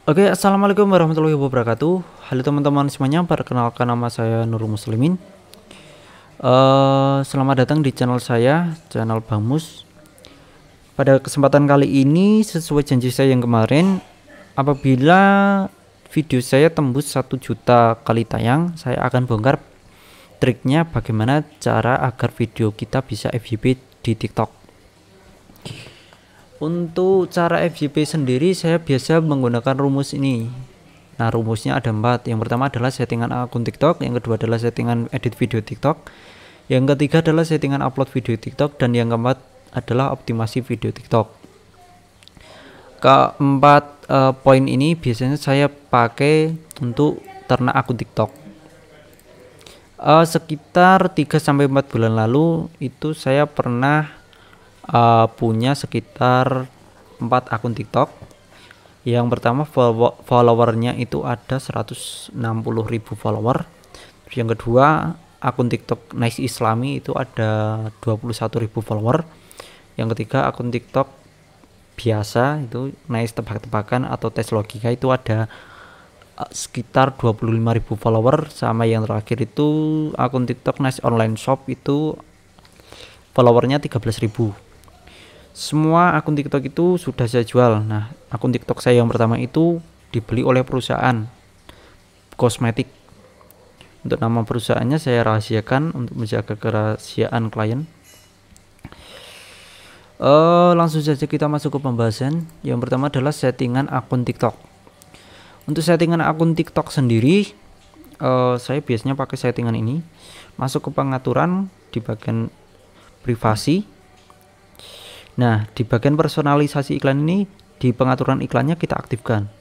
Oke, assalamualaikum warahmatullahi wabarakatuh. Halo teman-teman semuanya, perkenalkan nama saya Nurul Muslimin. Selamat datang di channel saya, channel Bang Mus. Pada kesempatan kali ini, sesuai janji saya yang kemarin, apabila video saya tembus 1 juta kali tayang, saya akan bongkar triknya bagaimana cara agar video kita bisa FYP di TikTok. Untuk cara FYP sendiri saya biasa menggunakan rumus ini. Nah, rumusnya ada 4. Yang pertama adalah settingan akun TikTok, yang kedua adalah settingan edit video TikTok, yang ketiga adalah settingan upload video TikTok, dan yang keempat adalah optimasi video TikTok. Keempat poin ini biasanya saya pakai untuk ternak akun TikTok. Sekitar 3-4 bulan lalu itu saya pernah punya sekitar 4 akun TikTok. Yang pertama followernya itu ada 160.000 follower. Yang kedua akun TikTok Nice Islami itu ada 21.000 follower. Yang ketiga akun TikTok biasa itu Nice tebak-tebakan atau tes logika itu ada sekitar 25.000 follower. Sama yang terakhir itu akun TikTok Nice Online Shop itu followernya 13.000. Semua akun TikTok itu sudah saya jual. Nah, akun TikTok saya yang pertama itu dibeli oleh perusahaan kosmetik. Untuk nama perusahaannya saya rahasiakan untuk menjaga kerahasiaan klien. Langsung saja kita masuk ke pembahasan. Yang pertama adalah settingan akun TikTok. Untuk settingan akun TikTok sendiri, saya biasanya pakai settingan ini. Masuk ke pengaturan di bagian privasi. Nah, di bagian personalisasi iklan ini, di pengaturan iklannya kita aktifkan.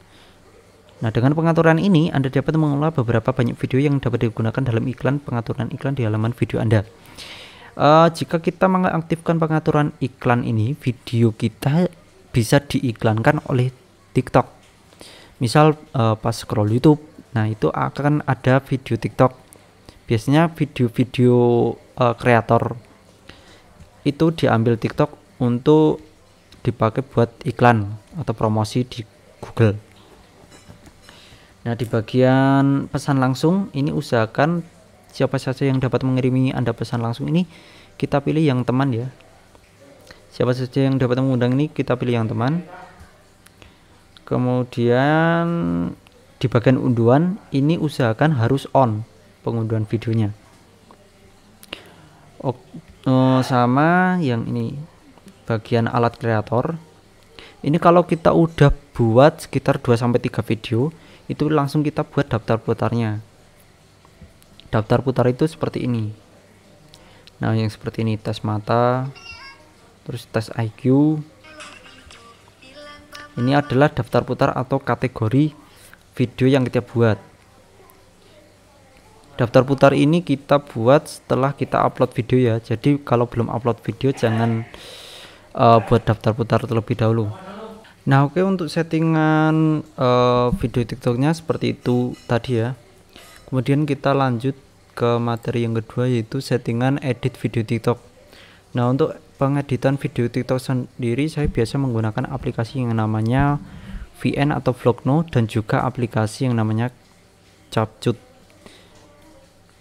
Nah, dengan pengaturan ini Anda dapat mengelola beberapa banyak video yang dapat digunakan dalam iklan pengaturan iklan di halaman video Anda. Jika kita mengaktifkan pengaturan iklan ini, video kita bisa diiklankan oleh TikTok. Misal pas scroll YouTube, nah itu akan ada video TikTok. Biasanya video-video kreator itu diambil TikTok untuk dipakai buat iklan atau promosi di Google. Nah, di bagian pesan langsung ini usahakan siapa saja yang dapat mengirimi Anda pesan langsung ini kita pilih yang teman ya. Siapa saja yang dapat mengundang ini kita pilih yang teman. Kemudian di bagian unduhan ini usahakan harus on pengunduhan videonya. Sama yang ini bagian alat kreator ini kalau kita udah buat sekitar 2-3 video itu langsung kita buat daftar putarnya. Daftar putar itu seperti ini. Nah, yang seperti ini tes mata, terus tes IQ. Ini adalah daftar putar atau kategori video yang kita buat. Daftar putar ini kita buat setelah kita upload video ya. Jadi kalau belum upload video jangan buat daftar putar terlebih dahulu. Nah, oke, untuk settingan video TikToknya seperti itu tadi ya. Kemudian kita lanjut ke materi yang kedua, yaitu settingan edit video TikTok. Nah, untuk pengeditan video TikTok sendiri saya biasa menggunakan aplikasi yang namanya VN atau Vlogno dan juga aplikasi yang namanya CapCut.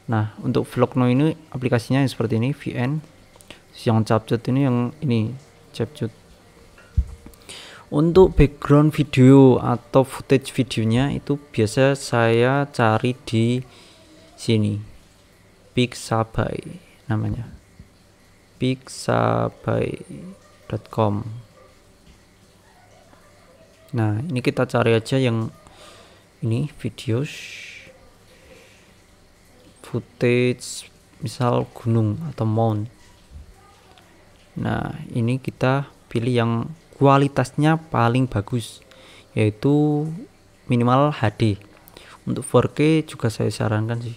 Nah, untuk Vlogno ini aplikasinya yang seperti ini VN, yang CapCut ini yang ini CapCut. Untuk background video atau footage videonya itu biasa saya cari di sini, Pixabay namanya, pixabay.com. Nah, ini kita cari aja yang ini videos footage misal gunung atau mount. Nah, ini kita pilih yang kualitasnya paling bagus, yaitu minimal HD. Untuk 4K juga saya sarankan sih.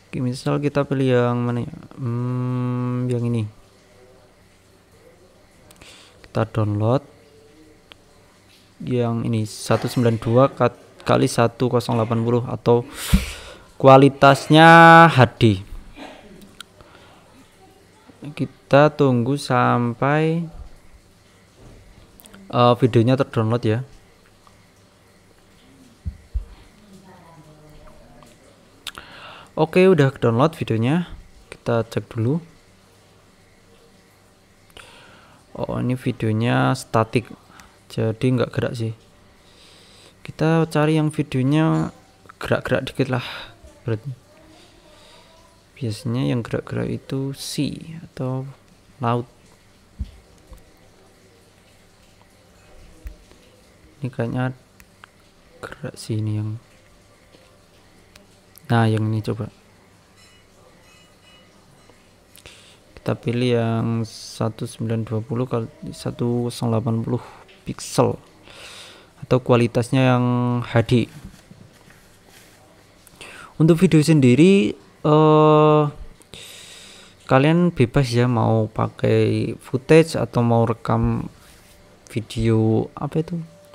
Oke, misal kita pilih yang mana ya? Yang ini. Kita download yang ini 192 kali 1080 atau kualitasnya HD. Kita tunggu sampai videonya terdownload ya. Oke, udah download videonya. Kita cek dulu. Oh, ini videonya statik, jadi nggak gerak sih. Kita cari yang videonya gerak-gerak dikit lah berarti. Biasanya yang gerak-gerak itu sea atau laut. Ini kayaknya gerak sih ini yang. Nah, yang ini coba. Kita pilih yang 1920 kali 1080 pixel atau kualitasnya yang HD. Untuk video sendiri kalian bebas ya, mau pakai footage atau mau rekam video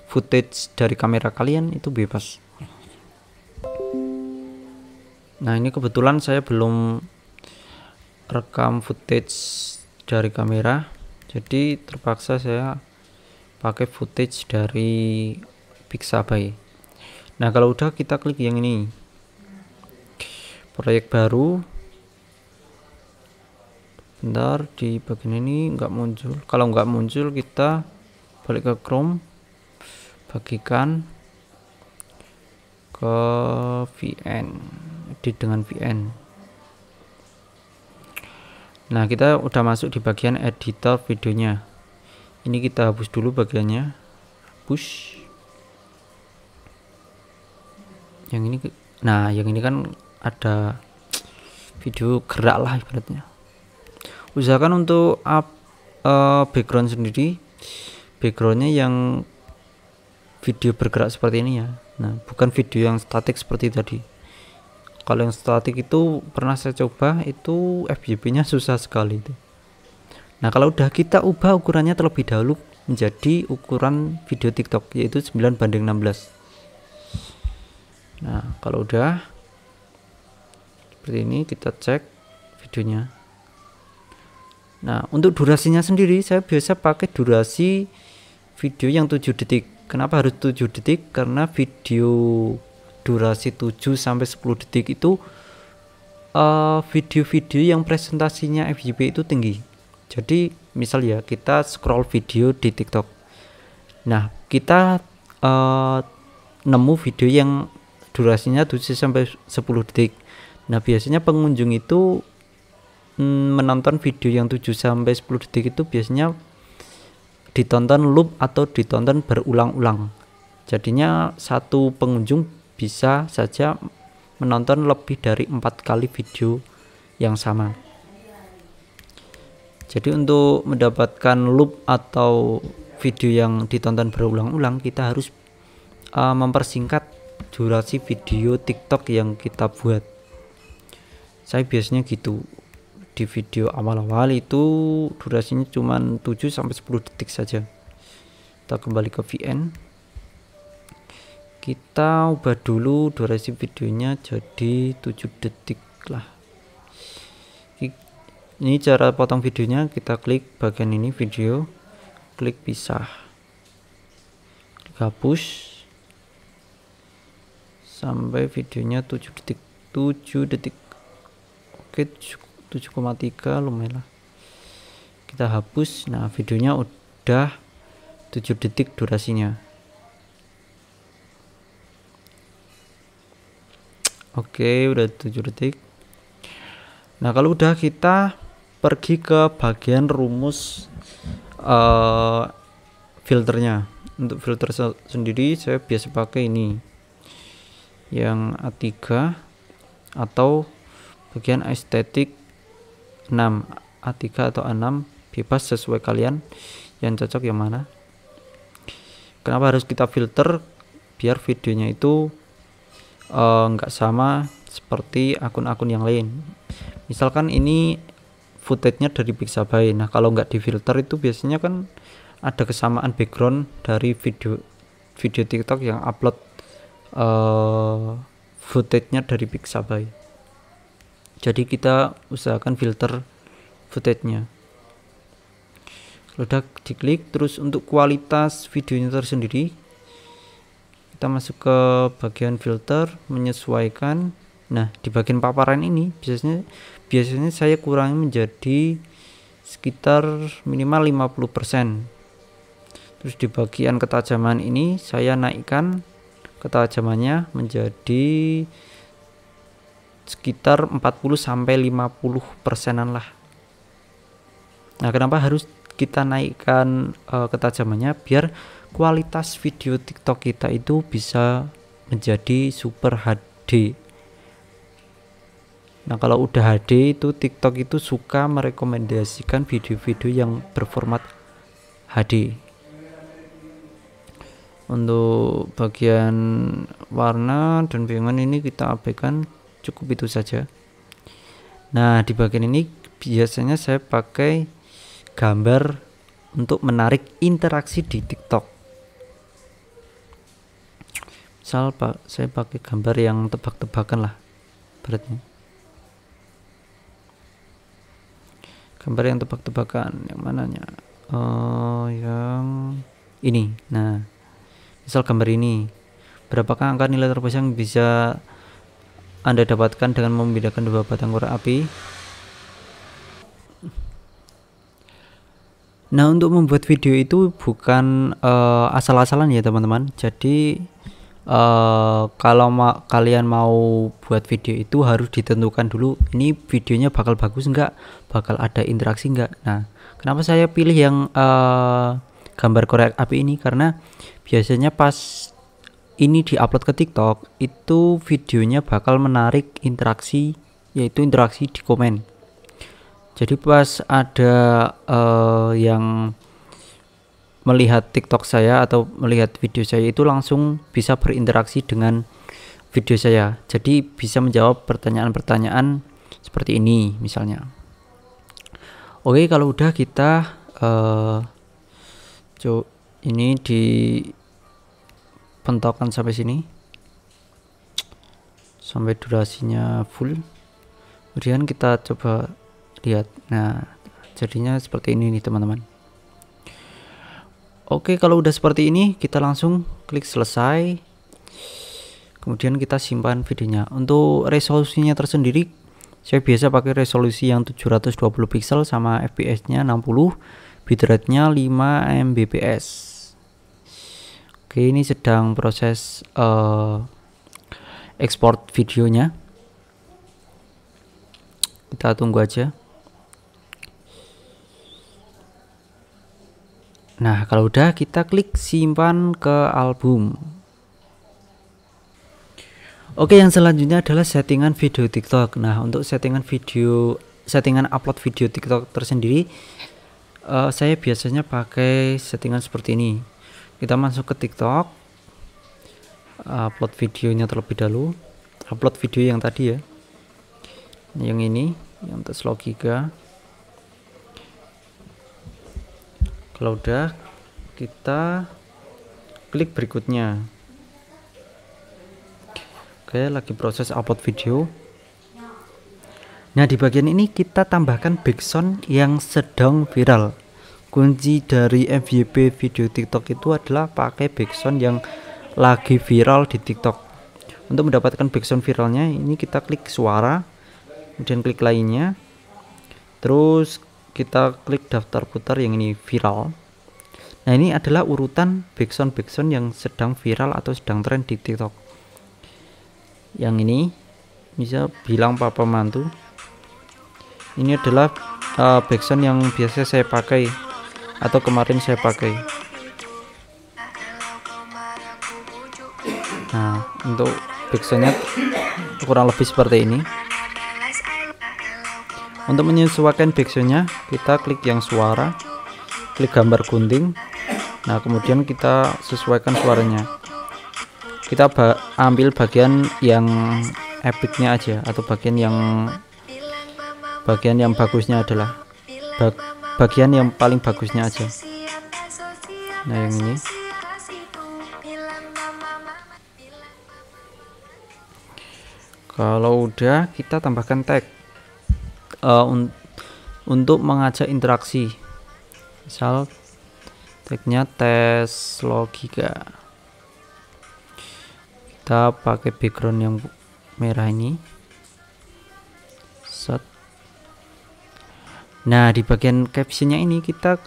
footage dari kamera kalian, itu bebas. Nah, ini kebetulan saya belum rekam footage dari kamera, jadi terpaksa saya pakai footage dari Pixabay. Nah, kalau udah kita klik yang ini, proyek baru. Bentar, di bagian ini nggak muncul. Kalau nggak muncul, kita balik ke Chrome, bagikan ke VN, edit dengan VN. Nah, kita udah masuk di bagian editor videonya. Ini kita hapus dulu bagiannya, hapus. Yang ini, nah yang ini kan ada video gerak lah ibaratnya. Usahakan untuk background sendiri, backgroundnya yang video bergerak seperti ini ya. Nah, bukan video yang statik seperti tadi. Kalau yang statik itu pernah saya coba, itu FYP nya susah sekali itu. Nah, kalau udah kita ubah ukurannya terlebih dahulu menjadi ukuran video TikTok, yaitu 9:16. Nah, kalau udah seperti ini, kita cek videonya. Nah, untuk durasinya sendiri saya biasa pakai durasi video yang 7 detik. Kenapa harus 7 detik? Karena video durasi 7 sampai 10 detik itu video-video yang presentasinya FYP itu tinggi. Jadi misal ya, kita scroll video di TikTok. Nah, kita nemu video yang durasinya 7 sampai 10 detik. Nah, biasanya pengunjung itu menonton video yang 7 sampai 10 detik itu biasanya ditonton loop atau ditonton berulang-ulang. Jadinya satu pengunjung bisa saja menonton lebih dari 4 kali video yang sama. Jadi untuk mendapatkan loop atau video yang ditonton berulang-ulang, kita harus mempersingkat durasi video TikTok yang kita buat. Saya biasanya gitu. Di video awal-awal itu durasinya cuma 7 sampai 10 detik saja. Kita kembali ke VN. Kita ubah dulu durasi videonya jadi 7 detik lah. Ini cara potong videonya. Kita klik bagian ini video, klik pisah, klik hapus sampai videonya 7 detik. 7 detik. Oke, 7,3 lumayan lah. Kita hapus. Nah, videonya udah 7 detik durasinya. Oke, udah 7 detik. Nah, kalau udah, kita pergi ke bagian rumus filternya. Untuk filter sendiri saya biasa pakai ini yang A3 atau bagian estetik 6, A3 atau A6, bebas sesuai kalian yang cocok yang mana. Kenapa harus kita filter? Biar videonya itu nggak sama seperti akun-akun yang lain. Misalkan ini footage-nya dari Pixabay. Nah, kalau nggak difilter itu biasanya kan ada kesamaan background dari video TikTok yang upload footage-nya dari Pixabay. Jadi kita usahakan filter footage-nya. Kalau udah diklik, terus untuk kualitas videonya tersendiri, kita masuk ke bagian filter, menyesuaikan. Nah, di bagian paparan ini biasanya saya kurangi menjadi sekitar minimal 50%. Terus di bagian ketajaman ini saya naikkan ketajamannya menjadi sekitar 40 sampai 50%-an lah. Nah, kenapa harus kita naikkan ketajamannya? Biar kualitas video TikTok kita itu bisa menjadi Super HD. Nah, kalau udah HD itu TikTok itu suka merekomendasikan video-video yang berformat HD. Untuk bagian warna dan bayangan ini kita abaikan, cukup itu saja. Nah, di bagian ini biasanya saya pakai gambar untuk menarik interaksi di TikTok. Misal saya pakai gambar yang tebak-tebakan lah beratnya. Gambar yang tebak-tebakan yang mananya? Yang ini. Nah, misal gambar ini, berapakah angka nilai terbesar yang bisa Anda dapatkan dengan membedakan dua batang korek api? Nah, untuk membuat video itu bukan asal-asalan ya teman-teman. Jadi kalau kalian mau buat video itu harus ditentukan dulu ini videonya bakal bagus enggak, bakal ada interaksi enggak. Nah, kenapa saya pilih yang gambar korek api ini? Karena biasanya pas ini diupload ke TikTok itu videonya bakal menarik interaksi, yaitu interaksi di komen. Jadi pas ada yang melihat TikTok saya atau melihat video saya itu langsung bisa berinteraksi dengan video saya. Jadi bisa menjawab pertanyaan-pertanyaan seperti ini misalnya. Oke, kalau udah kita ini dipentokkan sampai sini, sampai durasinya full. Kemudian kita coba lihat. Nah, jadinya seperti ini nih teman-teman. Oke, kalau udah seperti ini kita langsung klik selesai. Kemudian kita simpan videonya. Untuk resolusinya tersendiri saya biasa pakai resolusi yang 720 pixel sama fps-nya 60, bitrate-nya 5 Mbps. Oke, ini sedang proses ekspor videonya. Kita tunggu aja. Nah, kalau udah kita klik simpan ke album. Oke, yang selanjutnya adalah settingan video TikTok. Nah, untuk settingan upload video TikTok tersendiri, saya biasanya pakai settingan seperti ini. Kita masuk ke TikTok, upload videonya terlebih dahulu. Upload video yang tadi ya, yang ini, yang tes logika. Kalau udah, kita klik berikutnya. Oke, lagi proses upload video. Nah, di bagian ini kita tambahkan background yang sedang viral. Kunci dari FYP video TikTok itu adalah pakai background yang lagi viral di TikTok. Untuk mendapatkan background viralnya, ini kita klik suara, kemudian klik lainnya, terus kita klik daftar putar yang ini viral. Nah, ini adalah urutan background yang sedang viral atau sedang tren di TikTok. Yang ini bisa bilang papa mantu. Ini adalah background yang biasa saya pakai atau kemarin saya pakai. Nah, untuk backgroundnya kurang lebih seperti ini. Untuk menyesuaikan backgroundnya, kita klik yang suara, klik gambar gunting. Nah, kemudian kita sesuaikan suaranya. Kita ambil bagian yang epicnya aja, atau bagian yang bagusnya adalah bagian yang paling bagusnya aja. Nah, yang ini. Kalau udah, kita tambahkan tag untuk mengajak interaksi. Misal tagnya tes logika. Kita pakai background yang merah ini. Nah, di bagian captionnya ini kita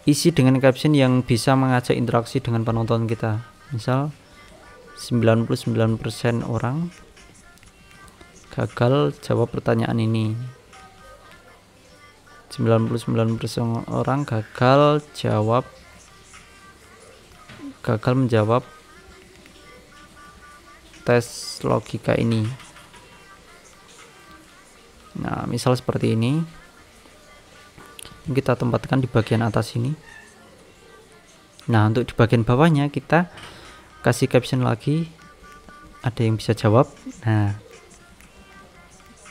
isi dengan caption yang bisa mengajak interaksi dengan penonton kita. Misal 99% orang gagal jawab pertanyaan ini. 99% orang gagal menjawab tes logika ini. Nah, misal seperti ini. Kita tempatkan di bagian atas ini. Nah, untuk di bagian bawahnya kita kasih caption lagi. Ada yang bisa jawab. Nah,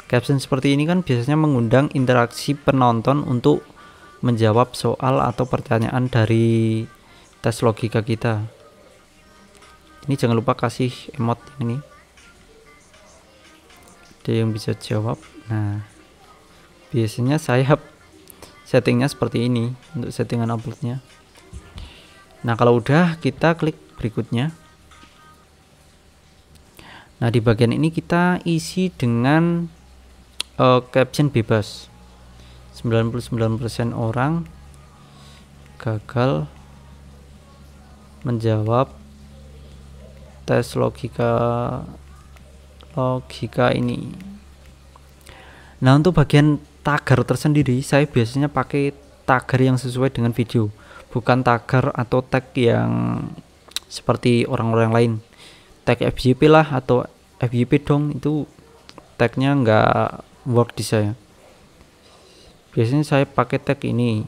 caption seperti ini kan biasanya mengundang interaksi penonton untuk menjawab soal atau pertanyaan dari tes logika kita. Ini jangan lupa kasih emot ini. Ada yang bisa jawab. Nah, biasanya saya settingnya seperti ini untuk settingan uploadnya. Nah, kalau udah kita klik berikutnya. Nah, di bagian ini kita isi dengan caption bebas. 99% orang gagal menjawab tes logika ini. Nah, untuk bagian tagar tersendiri saya biasanya pakai tagar yang sesuai dengan video, bukan tagar atau tag yang seperti orang-orang lain. Tag FYP lah atau FYP dong, itu tagnya nggak work di saya. Biasanya saya pakai tag ini,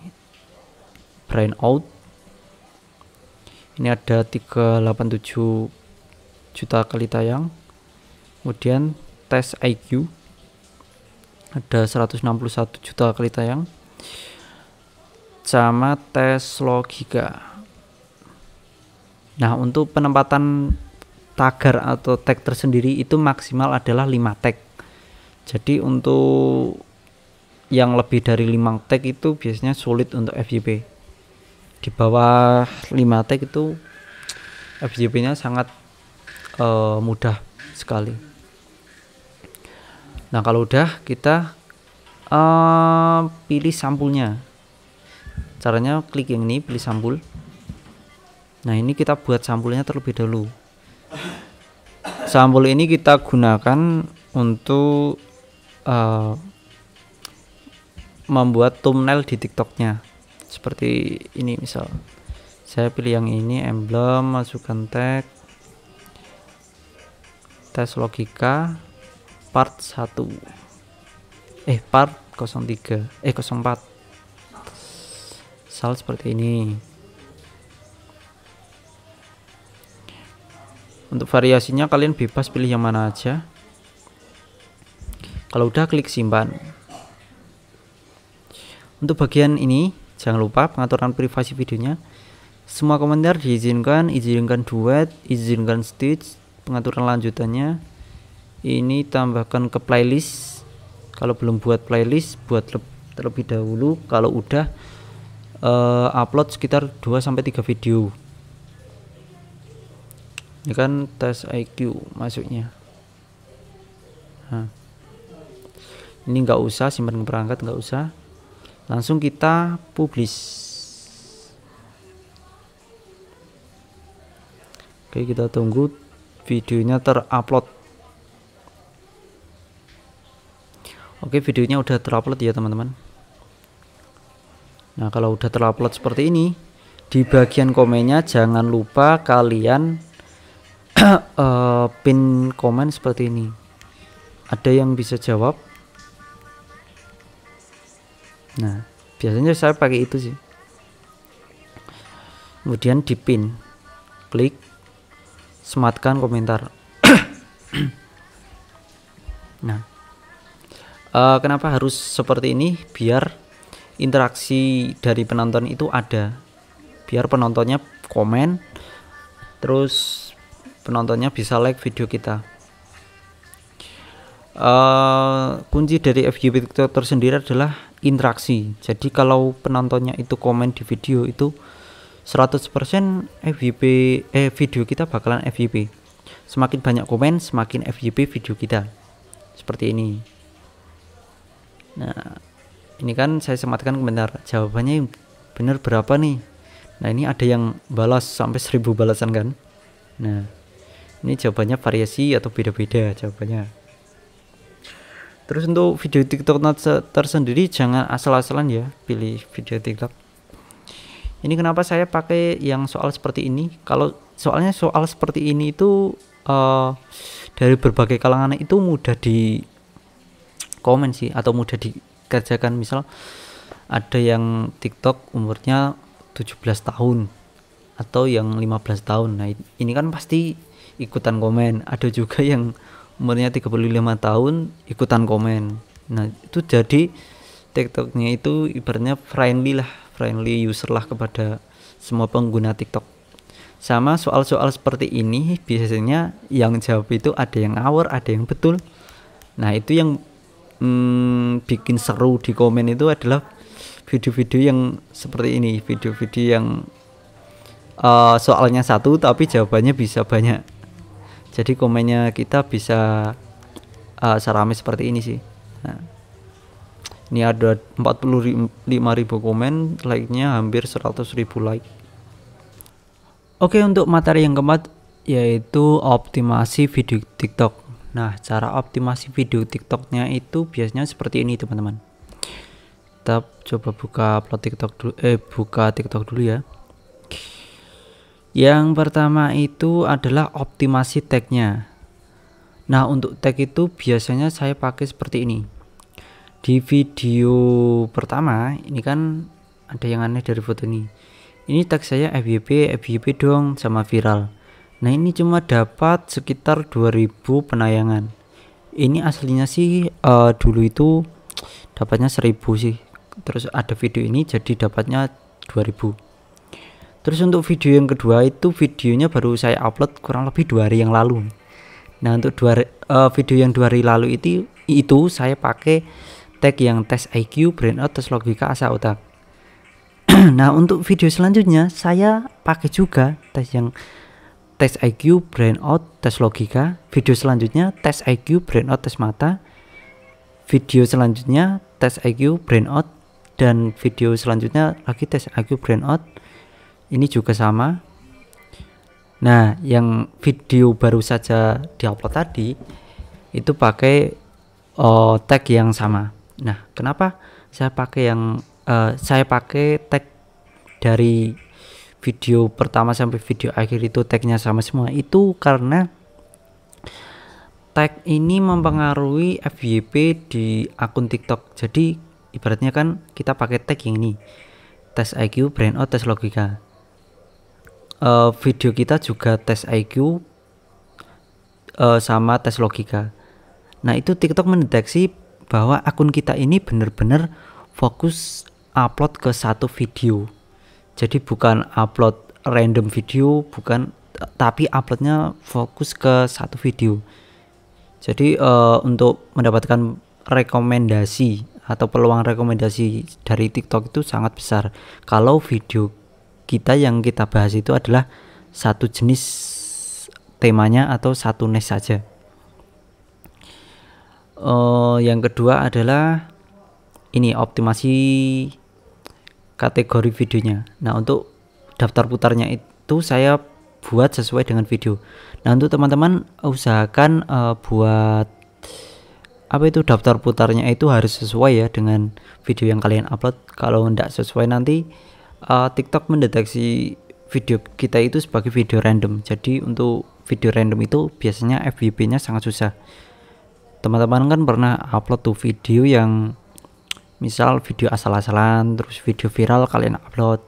brain out. Ini ada 387 juta kali tayang. Kemudian tes IQ ada 161 juta kali tayang, sama tes logika. Nah, untuk penempatan tagar atau tag tersendiri itu maksimal adalah 5 tag. Jadi untuk yang lebih dari 5 tag itu biasanya sulit untuk FYP. Di bawah 5 tag itu FYP nya sangat mudah sekali. Nah, kalau udah kita pilih sampulnya. Caranya klik yang ini, pilih sampul. Nah, ini kita buat sampulnya terlebih dahulu. Sampul ini kita gunakan untuk membuat thumbnail di TikToknya. Seperti ini misal. Saya pilih yang ini, emblem, masukkan tag tes logika part 1 part 04 misal seperti ini. Untuk variasinya kalian bebas pilih yang mana aja. Kalau udah klik simpan. Untuk bagian ini jangan lupa pengaturan privasi videonya. Semua komentar diizinkan, izinkan duet, izinkan stitch. Pengaturan lanjutannya ini tambahkan ke playlist. Kalau belum buat playlist, buat terlebih dahulu. Kalau udah upload sekitar 2-3 video. Ini kan tes IQ masuknya. Nah, ini nggak usah simpan ke perangkat, nggak usah, langsung kita publish. Oke, kita tunggu videonya terupload. Oke, videonya udah terupload ya teman-teman. Nah, kalau udah terupload seperti ini, di bagian komennya jangan lupa kalian pin komen seperti ini. Ada yang bisa jawab. Nah, biasanya saya pakai itu sih. Kemudian di pin, klik sematkan komentar. Nah, kenapa harus seperti ini? Biar interaksi dari penonton itu ada, biar penontonnya komen, terus penontonnya bisa like video kita. Kunci dari FYP TikTok tersendiri adalah interaksi. Jadi kalau penontonnya itu komen di video itu 100% FYP video kita bakalan FYP. Semakin banyak komen, semakin FYP video kita. Seperti ini. Nah, ini kan saya sematkan komentar, jawabannya yang benar berapa nih. Nah, ini ada yang balas sampai 1000 balasan kan. Nah, ini jawabannya variasi atau beda-beda jawabannya. Terus untuk video TikTok tersendiri jangan asal-asalan ya pilih video TikTok. Ini kenapa saya pakai yang soal seperti ini? Kalau soalnya soal seperti ini itu dari berbagai kalangan itu mudah di komen sih, atau mudah dikerjakan. Misal ada yang TikTok umurnya 17 tahun atau yang 15 tahun. Nah, ini kan pasti ikutan komen. Ada juga yang umurnya 35 tahun ikutan komen. Nah, itu jadi TikToknya itu ibaratnya friendly user lah kepada semua pengguna TikTok. Sama soal-soal seperti ini biasanya yang jawab itu ada yang ngawur, ada yang betul. Nah, itu yang bikin seru di komen itu adalah video-video yang seperti ini, video-video yang soalnya satu tapi jawabannya bisa banyak. Jadi komennya kita bisa serame seperti ini sih. Nah, ini ada 45.000 komen, like-nya hampir 100.000 like. Oke, untuk materi yang keempat yaitu optimasi video TikTok. Nah, cara optimasi video TikToknya itu biasanya seperti ini teman-teman. Kita coba buka upload TikTok dulu, buka TikTok dulu ya. Yang pertama itu adalah optimasi tagnya. Nah, untuk tag itu biasanya saya pakai seperti ini. Di video pertama ini kan ada yang aneh dari foto ini. Ini tag saya FYP dong sama viral. Nah, ini cuma dapat sekitar 2000 penayangan. Ini aslinya sih dulu itu dapatnya 1000 sih. Terus ada video ini jadi dapatnya 2000. Terus untuk video yang kedua itu videonya baru saya upload kurang lebih 2 hari yang lalu. Nah, untuk video yang 2 hari lalu itu saya pakai tag yang tes IQ, brain out, tes logika, asa otak. Nah, untuk video selanjutnya saya pakai juga tes IQ, brain out, tes logika. Video selanjutnya tes IQ, brain out, tes mata. Video selanjutnya tes IQ, brain out, dan video selanjutnya lagi tes IQ, brain out. Ini juga sama. Nah, yang video baru saja diupload tadi itu pakai tag yang sama. Nah, kenapa saya pakai tag dari video pertama sampai video akhir itu tagnya sama semua? Itu karena tag ini mempengaruhi FYP di akun TikTok. Jadi ibaratnya kan kita pakai tag yang ini, tes IQ, brain out, tes logika. Video kita juga tes IQ sama tes logika. Nah, itu TikTok mendeteksi bahwa akun kita ini benar-benar fokus upload ke satu video. Jadi bukan upload random video, tapi uploadnya fokus ke satu video. Jadi untuk mendapatkan rekomendasi atau peluang rekomendasi dari TikTok itu sangat besar kalau video kita yang kita bahas itu adalah satu jenis temanya atau satu niche saja. Yang kedua adalah ini optimasi kategori videonya. Nah, untuk daftar putarnya itu saya buat sesuai dengan video. Nah, untuk teman-teman usahakan buat daftar putarnya itu harus sesuai ya dengan video yang kalian upload. Kalau tidak sesuai nanti TikTok mendeteksi video kita itu sebagai video random. Jadi untuk video random itu biasanya FYP-nya sangat susah. Teman-teman kan pernah upload tuh video yang misal video asal-asalan, terus video viral kalian upload.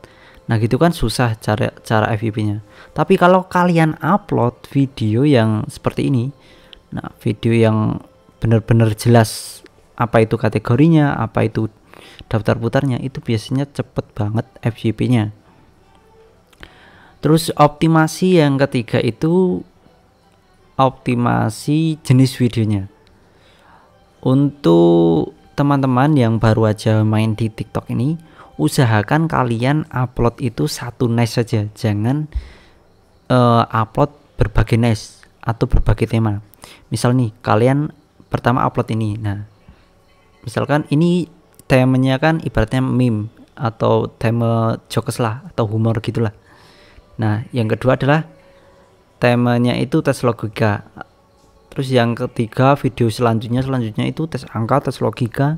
Nah, gitu kan susah cara FYP-nya. Tapi kalau kalian upload video yang seperti ini, nah video yang benar-benar jelas apa itu kategorinya, apa itu daftar putarnya, itu biasanya cepet banget FYP-nya. Terus optimasi yang ketiga itu optimasi jenis videonya. Untuk teman-teman yang baru aja main di TikTok ini, usahakan kalian upload itu satu niche saja, jangan upload berbagai niche atau berbagai tema. Misal nih kalian pertama upload ini, nah Misalkan ini temanya kan ibaratnya meme atau tema jokes lah atau humor gitulah. Nah, yang kedua adalah temanya itu tes logika. Terus yang ketiga video selanjutnya itu tes angka, tes logika,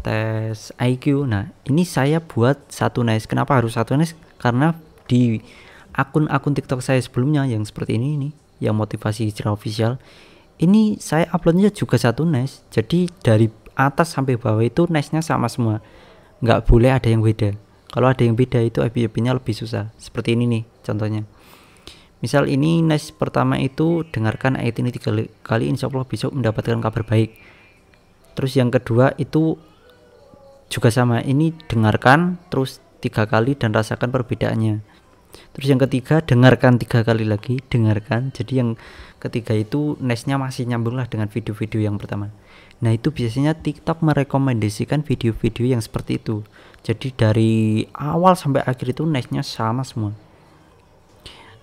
tes IQ. Nah, ini saya buat satu nice. Kenapa harus satu nice? Karena di akun-akun TikTok saya sebelumnya yang seperti ini yang motivasi hijrah official, ini saya uploadnya juga satu nice. Jadi dari atas sampai bawah itu nice-nya sama semua, nggak boleh ada yang beda. Kalau ada yang beda itu FYP-nya lebih susah. Seperti ini nih contohnya. Misal ini nice pertama itu dengarkan ayat ini 3 kali insya Allah besok mendapatkan kabar baik. Terus yang kedua itu juga sama, ini dengarkan terus 3 kali dan rasakan perbedaannya. Terus yang ketiga dengarkan 3 kali lagi, dengarkan. Jadi yang ketiga itu nice-nya masih nyambung lah dengan video-video yang pertama. Nah, itu biasanya TikTok merekomendasikan video-video yang seperti itu. Jadi dari awal sampai akhir itu nice-nya sama semua.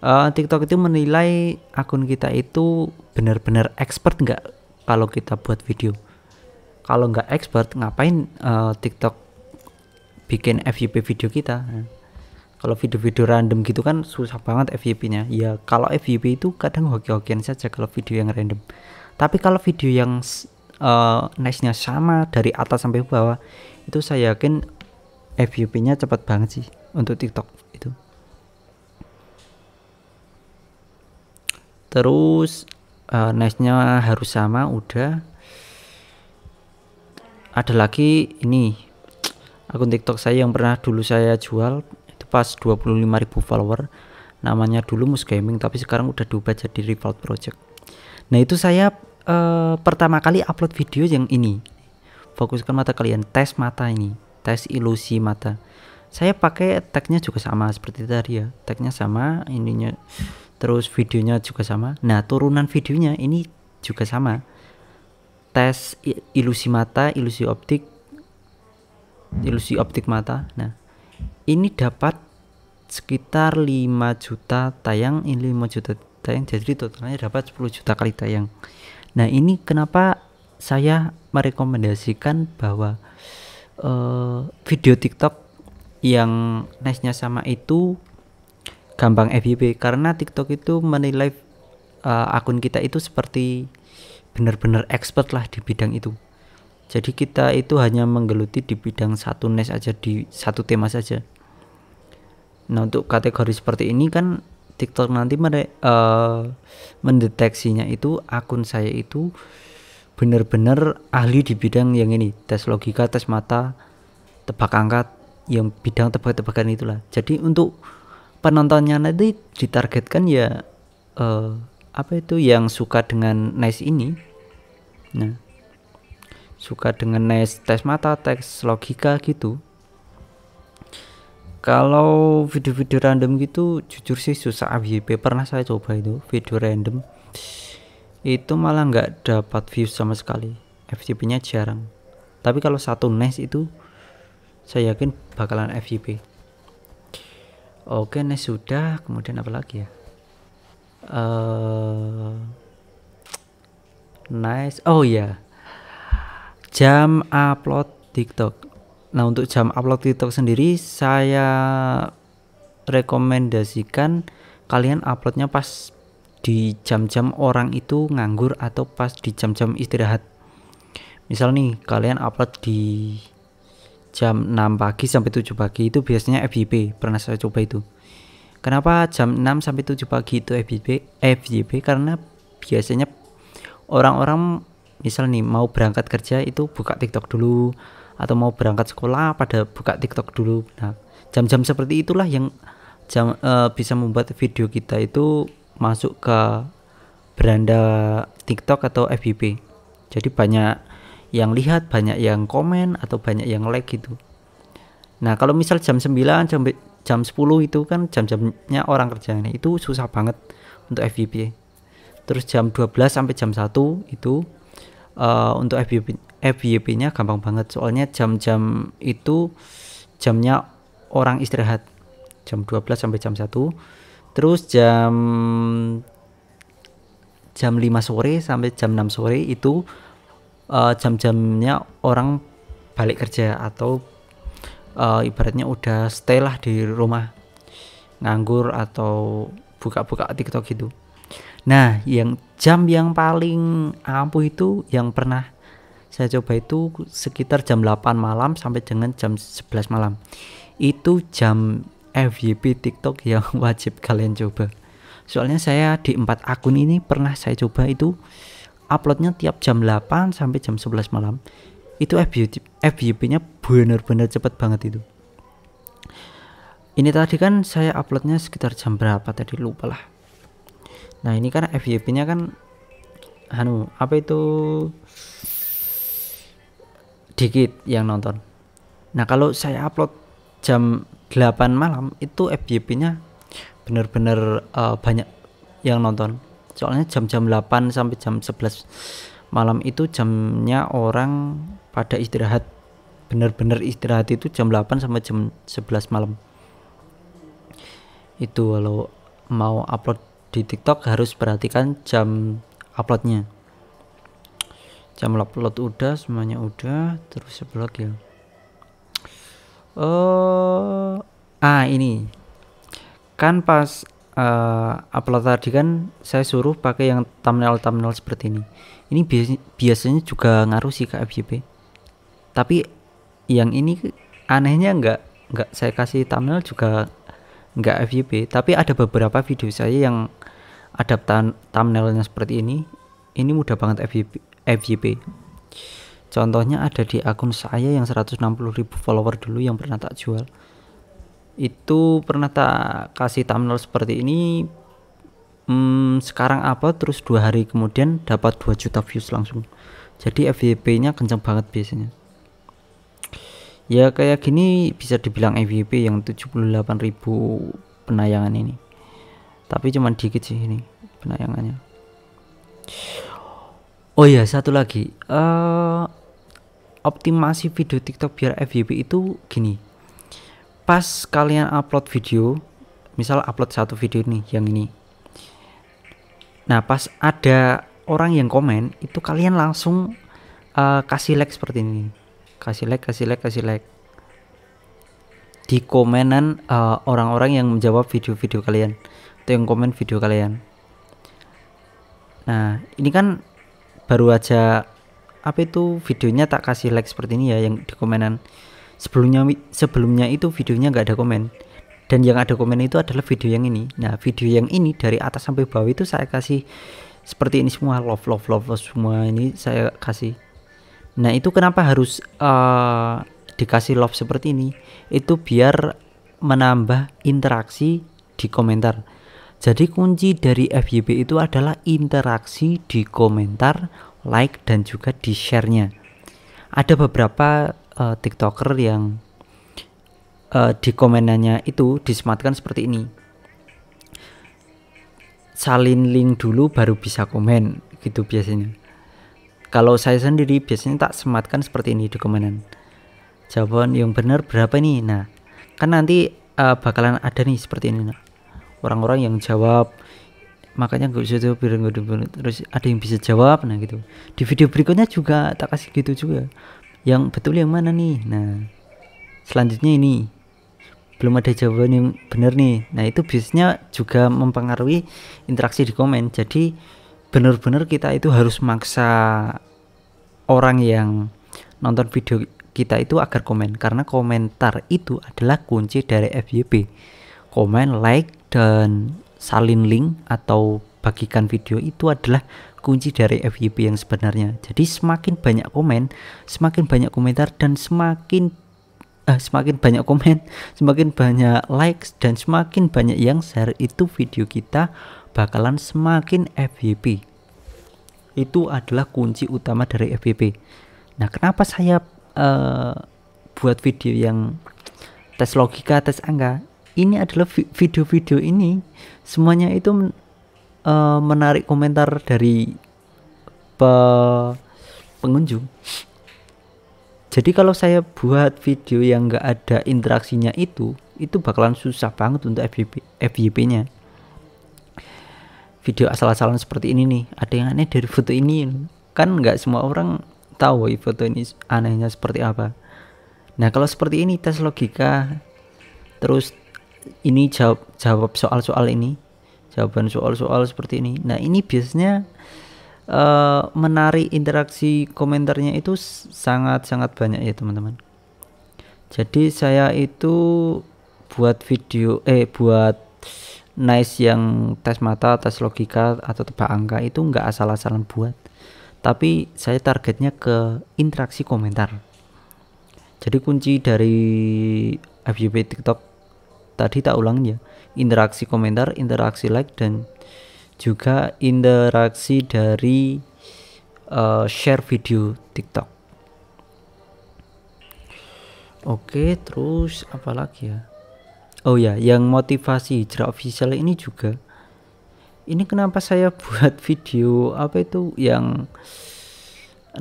TikTok itu menilai akun kita itu benar-benar expert nggak kalau kita buat video. Kalau nggak expert, ngapain TikTok bikin FYP video kita? Kalau video-video random gitu kan susah banget FYP-nya. Ya kalau FYP itu kadang hoki-hokian saja kalau video yang random. Tapi kalau video yang nice-nya sama dari atas sampai bawah, itu saya yakin FYP-nya cepat banget sih untuk TikTok itu. Terus nice-nya harus sama udah. Ada lagi ini akun TikTok saya yang pernah dulu saya jual pas 25.000 follower, namanya dulu Mus Gaming tapi sekarang udah diubah jadi Revolt Project. Nah, itu saya pertama kali upload video yang ini, fokuskan mata kalian, tes mata ini, tes ilusi mata. Saya pakai tagnya juga sama seperti tadi ya, tagnya sama, ininya terus videonya juga sama. Nah, turunan videonya ini juga sama, tes ilusi mata, ilusi optik mata. Nah, ini dapat sekitar 5 juta tayang, ini 5 juta tayang, jadi totalnya dapat 10 juta kali tayang. Nah, ini kenapa saya merekomendasikan bahwa video TikTok yang nice-nya sama itu gampang FYP, karena TikTok itu menilai akun kita itu seperti benar-benar expert lah di bidang itu. Jadi kita itu hanya menggeluti di bidang satu niche aja, di satu tema saja. Nah, untuk kategori seperti ini kan TikTok nanti mendeteksinya itu akun saya itu benar-benar ahli di bidang yang ini, tes logika, tes mata, tebak angka, yang bidang tebak-tebakan itulah. Jadi untuk penontonnya nanti ditargetkan ya apa itu yang suka dengan nice ini. Nah, suka dengan nice tes mata, tes logika gitu. Kalau video-video random gitu jujur sih susah FYP. Pernah saya coba itu video random, itu malah nggak dapat views sama sekali, FYP-nya jarang. Tapi kalau satu nice itu saya yakin bakalan FYP. Oke, nice sudah. Kemudian apa lagi ya? Nice. Oh ya, jam upload TikTok. Nah, untuk jam upload TikTok sendiri saya rekomendasikan kalian uploadnya pas di jam-jam orang itu nganggur atau pas di jam-jam istirahat. Misal nih kalian upload di jam 6 pagi sampai 7 pagi itu biasanya FYP. Pernah saya coba itu. Kenapa jam 6 sampai 7 pagi itu FYP? Karena biasanya orang-orang misal nih mau berangkat kerja itu buka TikTok dulu, atau mau berangkat sekolah pada buka TikTok dulu. Nah, jam-jam seperti itulah yang bisa membuat video kita itu masuk ke beranda TikTok atau FYP. Jadi banyak yang lihat, banyak yang komen, atau banyak yang like gitu. Nah, kalau misal jam 9 sampai jam 10 itu kan jam-jamnya orang kerja, nih itu susah banget untuk FYP. Terus jam 12 sampai jam 1 itu untuk FYP-nya gampang banget, soalnya jam-jam itu jamnya orang istirahat, jam 12 sampai jam 1. Terus jam 5 sore sampai jam 6 sore itu jam-jamnya orang balik kerja atau ibaratnya udah stay lah di rumah nganggur atau buka-buka TikTok gitu. Nah, yang jam yang paling ampuh itu yang pernah saya coba itu sekitar jam 8 malam sampai dengan jam 11 malam. Itu jam FYP TikTok yang wajib kalian coba. Soalnya saya di 4 akun ini pernah saya coba itu uploadnya tiap jam 8 sampai jam 11 malam. Itu FYP-nya bener-bener cepet banget itu. Ini tadi kan saya uploadnya sekitar jam berapa tadi, lupa lah. Nah ini kan FYP-nya kan apa itu dikit yang nonton. Nah kalau saya upload jam 8 malam itu FYP-nya bener-bener banyak yang nonton. Soalnya jam-jam 8 sampai jam 11 malam itu jamnya orang pada istirahat. Bener-bener istirahat itu jam 8 sampai jam 11 malam. Itu kalau mau upload di TikTok harus perhatikan jam uploadnya. Jam upload udah, semuanya udah, terus sebelah ya. Ini kan pas upload tadi kan saya suruh pakai yang thumbnail seperti ini. Ini biasanya juga ngaruh sih ke FYP. Tapi yang ini anehnya nggak saya kasih thumbnail juga nggak FYP. Tapi ada beberapa video saya yang ada thumbnailnya seperti ini. Ini mudah banget FYP. Contohnya ada di akun saya yang 160.000 follower dulu yang pernah tak jual. Itu pernah tak kasih thumbnail seperti ini. Sekarang apa terus 2 hari kemudian dapat 2 juta views langsung. Jadi FYP-nya kenceng banget biasanya. Ya kayak gini bisa dibilang FYP yang 78.000 penayangan ini. Tapi cuman dikit sih ini penayangannya. Oh ya, satu lagi, optimasi video TikTok biar FYP itu gini. Pas kalian upload video, misal upload satu video nih yang ini. Nah, pas ada orang yang komen, itu kalian langsung kasih like seperti ini. Kasih like. Di komenan orang-orang yang menjawab video-video kalian atau yang komen video kalian. Nah, ini kan baru aja videonya tak kasih like seperti ini ya, yang di komenan. Sebelumnya itu videonya nggak ada komen, dan yang ada komen itu adalah video yang ini. Nah, video yang ini dari atas sampai bawah itu saya kasih seperti ini semua, love semua ini saya kasih. Nah, itu kenapa harus dikasih love seperti ini? Itu biar menambah interaksi di komentar. Jadi kunci dari FYP itu adalah interaksi di komentar, like, dan juga di share-nya. Ada beberapa TikToker yang di komenannya itu disematkan seperti ini. Salin link dulu baru bisa komen gitu biasanya. Kalau saya sendiri biasanya tak sematkan seperti ini di komenan. Jawaban yang benar berapa nih? Nah, kan nanti bakalan ada nih seperti ini. Nah, orang-orang yang jawab, makanya gak usah terus ada yang bisa jawab. Nah gitu. Di video berikutnya juga tak kasih gitu juga. Yang betul yang mana nih? Nah, selanjutnya ini belum ada jawaban yang benar nih. Nah, itu biasanya juga mempengaruhi interaksi di komen. Jadi benar-benar kita itu harus maksa orang yang nonton video kita itu agar komen, karena komentar itu adalah kunci dari FYP. Komen, like, dan salin link atau bagikan video itu adalah kunci dari FYP yang sebenarnya. Jadi semakin banyak komen, semakin banyak komentar, dan semakin banyak komen, semakin banyak likes, dan semakin banyak yang share, itu video kita bakalan semakin FYP. Itu adalah kunci utama dari FYP. Nah, kenapa saya buat video yang tes logika, tes angka? Ini adalah video-video ini semuanya itu menarik komentar dari pengunjung. Jadi kalau saya buat video yang nggak ada interaksinya itu bakalan susah banget untuk FYP-nya. Video asal-asalan seperti ini nih, ada yang aneh dari foto ini, kan nggak semua orang tahu foto ini anehnya seperti apa. Nah kalau seperti ini tes logika, terus ini jawab soal-soal ini, jawaban soal-soal seperti ini. Nah ini biasanya menarik interaksi komentarnya itu sangat-sangat banyak ya teman-teman. Jadi saya itu buat video buat nice yang tes mata, tes logika atau tebak angka itu nggak asal-asalan buat, tapi saya targetnya ke interaksi komentar. Jadi kunci dari FYP TikTok tadi tak ulang ya, interaksi komentar, interaksi like, dan juga interaksi dari share video TikTok. Oke, terus apa lagi ya? Oh ya, yang motivasi hijrah official ini juga. Ini kenapa saya buat video apa itu yang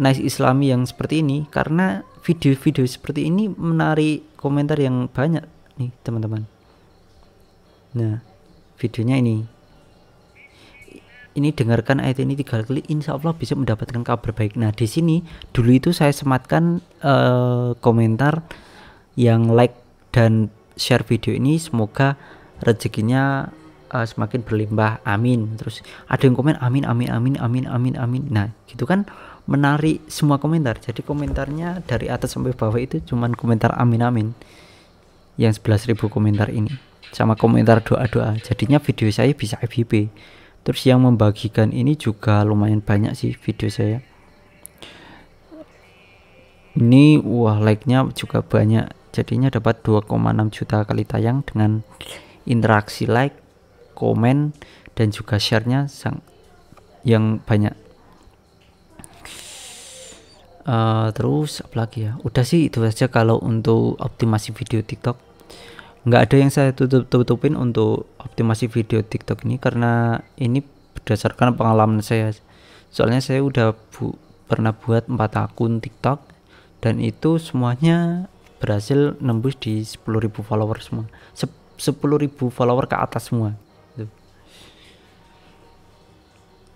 nice islami yang seperti ini? Karena video-video seperti ini menarik komentar yang banyak nih teman-teman. Nah, videonya ini dengarkan ayat ini 3 kali, insya Allah bisa mendapatkan kabar baik. Nah di sini dulu itu saya sematkan komentar yang like dan share video ini, semoga rezekinya semakin berlimpah, amin. Terus ada yang komen amin amin amin amin amin amin. Nah gitu kan, menarik semua komentar. Jadi komentarnya dari atas sampai bawah itu cuman komentar amin amin yang 11.000 komentar ini, sama komentar doa-doa. Jadinya video saya bisa FYP. Terus yang membagikan ini juga lumayan banyak sih video saya. Ini wah like-nya juga banyak. Jadinya dapat 2,6 juta kali tayang dengan interaksi like, komen, dan juga share-nya yang banyak. Terus apa lagi ya? Udah sih itu saja kalau untuk optimasi video TikTok. Nggak ada yang saya tutupin untuk optimasi video TikTok ini, karena ini berdasarkan pengalaman saya. Soalnya saya udah pernah buat 4 akun TikTok dan itu semuanya berhasil nembus di 10.000 follower semua, 10.000 follower ke atas semua.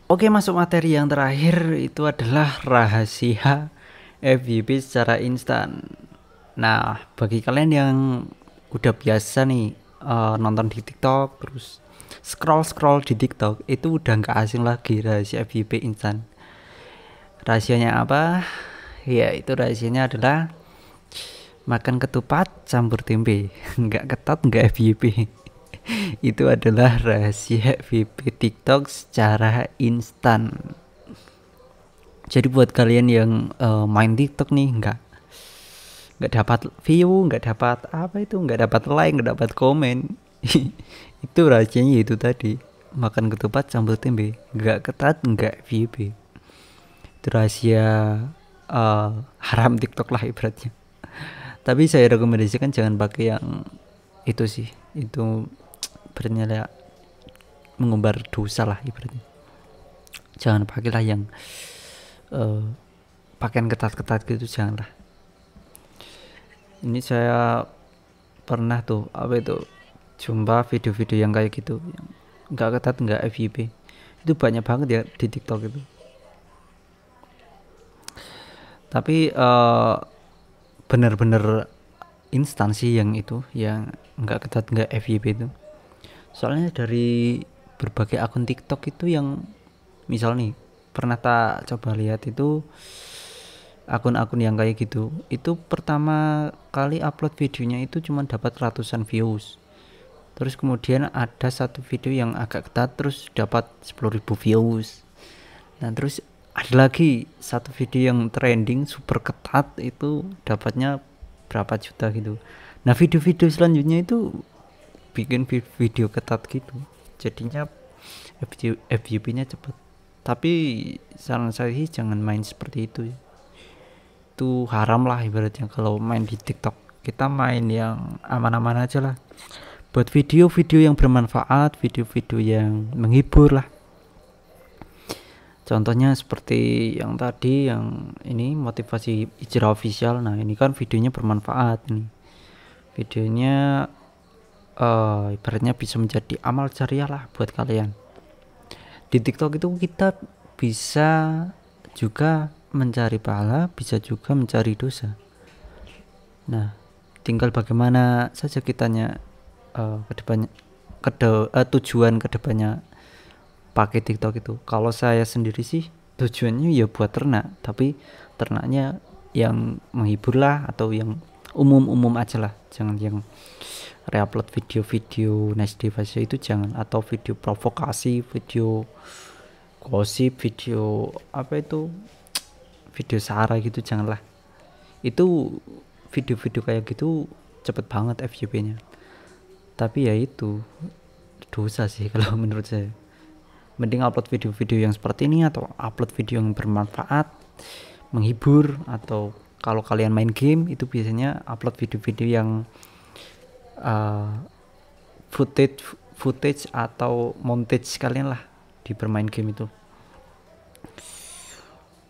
Oke, masuk materi yang terakhir, itu adalah rahasia FYP secara instan. Nah bagi kalian yang udah biasa nih nonton di TikTok, terus scroll di TikTok, itu udah nggak asing lagi rahasia FYP instan. Rahasianya apa? Ya itu rahasianya adalah makan ketupat campur tempe, nggak ketat nggak FYP. Itu adalah rahasia FYP TikTok secara instan. Jadi buat kalian yang main TikTok nih, nggak dapat view, nggak dapat apa itu, nggak dapat like, nggak dapat komen, itu rahasianya itu tadi, makan ketupat campur tempe, nggak ketat nggak FYP. Itu rahasia haram TikTok lah ibaratnya. Tapi saya rekomendasikan jangan pakai yang itu sih, itu bernilai mengumbar dosa lah ibaratnya. Jangan pakailah yang pakaian ketat-ketat gitu, janganlah. Ini saya pernah tuh apa itu jumpa video-video yang kayak gitu, yang nggak ketat nggak FYP, itu banyak banget ya di TikTok itu. Tapi bener-bener instansi yang itu yang nggak ketat nggak FYP itu. Soalnya dari berbagai akun TikTok itu yang misal nih pernah tak coba lihat itu akun-akun yang kayak gitu, itu pertama kali upload videonya itu cuma dapat ratusan views. Terus kemudian ada satu video yang agak ketat terus dapat 10.000 views. Nah terus ada lagi satu video yang trending super ketat itu dapatnya berapa juta gitu. Nah video-video selanjutnya itu bikin video ketat gitu, jadinya FYP-nya cepet. Tapi saran saya sih jangan main seperti itu ya. Itu haram lah ibaratnya kalau main di TikTok. Kita main yang aman-aman aja lah, buat video-video yang bermanfaat, video-video yang menghibur lah. Contohnya seperti yang tadi, yang ini motivasi hijrah official. Nah ini kan videonya bermanfaat, ini videonya ibaratnya bisa menjadi amal jariah lah buat kalian. Di TikTok itu kita bisa juga mencari pahala, bisa juga mencari dosa. Nah, tinggal bagaimana saja kitanya kedepannya, tujuan kedepannya pakai TikTok itu. Kalau saya sendiri sih tujuannya ya buat ternak, tapi ternaknya yang menghibur lah, atau yang umum-umum aja lah, jangan yang reupload video-video nice device itu jangan, atau video provokasi, video gosip, video apa itu, video sara gitu, janganlah. Itu video-video kayak gitu cepet banget FYP-nya, tapi ya itu dosa sih kalau menurut saya. Mending upload video-video yang seperti ini, atau upload video yang bermanfaat, menghibur, atau kalau kalian main game itu biasanya upload video-video yang footage atau montage kalian lah di bermain game itu.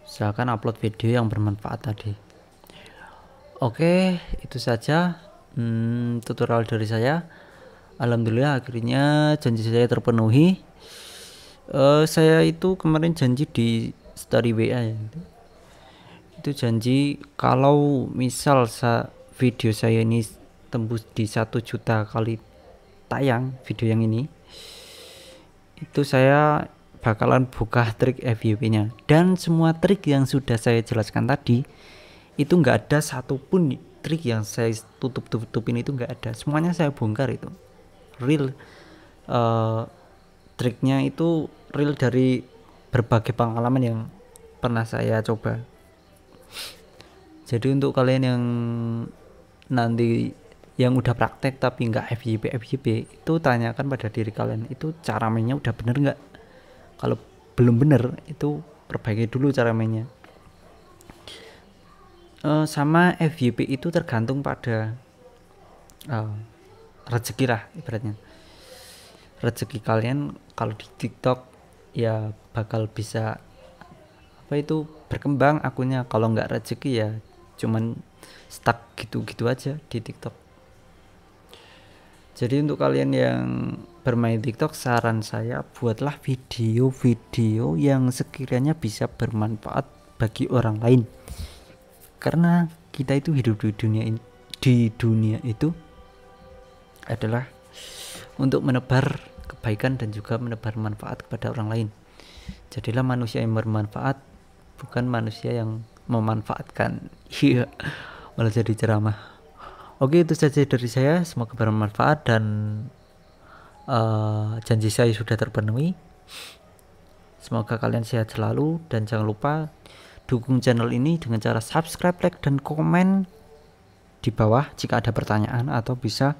Usahakan upload video yang bermanfaat tadi. Oke, itu saja tutorial dari saya. Alhamdulillah akhirnya janji saya terpenuhi. Saya itu kemarin janji di story WA ya, itu janji kalau misal video saya ini tembus di 1 juta kali tayang video yang ini, itu saya bakalan buka trik FYP-nya. Dan semua trik yang sudah saya jelaskan tadi itu nggak ada satupun trik yang saya tutupin, itu nggak ada, semuanya saya bongkar. Itu real, triknya itu real dari berbagai pengalaman yang pernah saya coba. Jadi untuk kalian yang nanti yang udah praktek tapi nggak FYP, itu tanyakan pada diri kalian, itu cara mainnya udah bener nggak. Kalau belum bener, itu perbaiki dulu cara mainnya. Sama FYP itu tergantung pada rezeki lah ibaratnya. Rezeki kalian kalau di TikTok ya bakal bisa berkembang akunnya. Kalau nggak rezeki ya cuman stuck gitu-gitu aja di TikTok. Jadi untuk kalian yang bermain TikTok, saran saya buatlah video-video yang sekiranya bisa bermanfaat bagi orang lain. Karena kita itu hidup di dunia itu adalah untuk menebar kebaikan dan juga menebar manfaat kepada orang lain. Jadilah manusia yang bermanfaat, bukan manusia yang memanfaatkan. Iya, malah jadi ceramah. Oke, itu saja dari saya, semoga bermanfaat dan janji saya sudah terpenuhi. Semoga kalian sehat selalu, dan jangan lupa dukung channel ini dengan cara subscribe, like, dan komen di bawah jika ada pertanyaan, atau bisa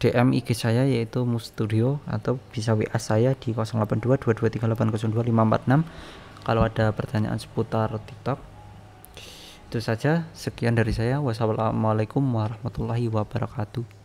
DM IG saya yaitu Mustudio, atau bisa WA saya di 082223802546 kalau ada pertanyaan seputar TikTok. Itu saja, sekian dari saya. Wassalamualaikum warahmatullahi wabarakatuh.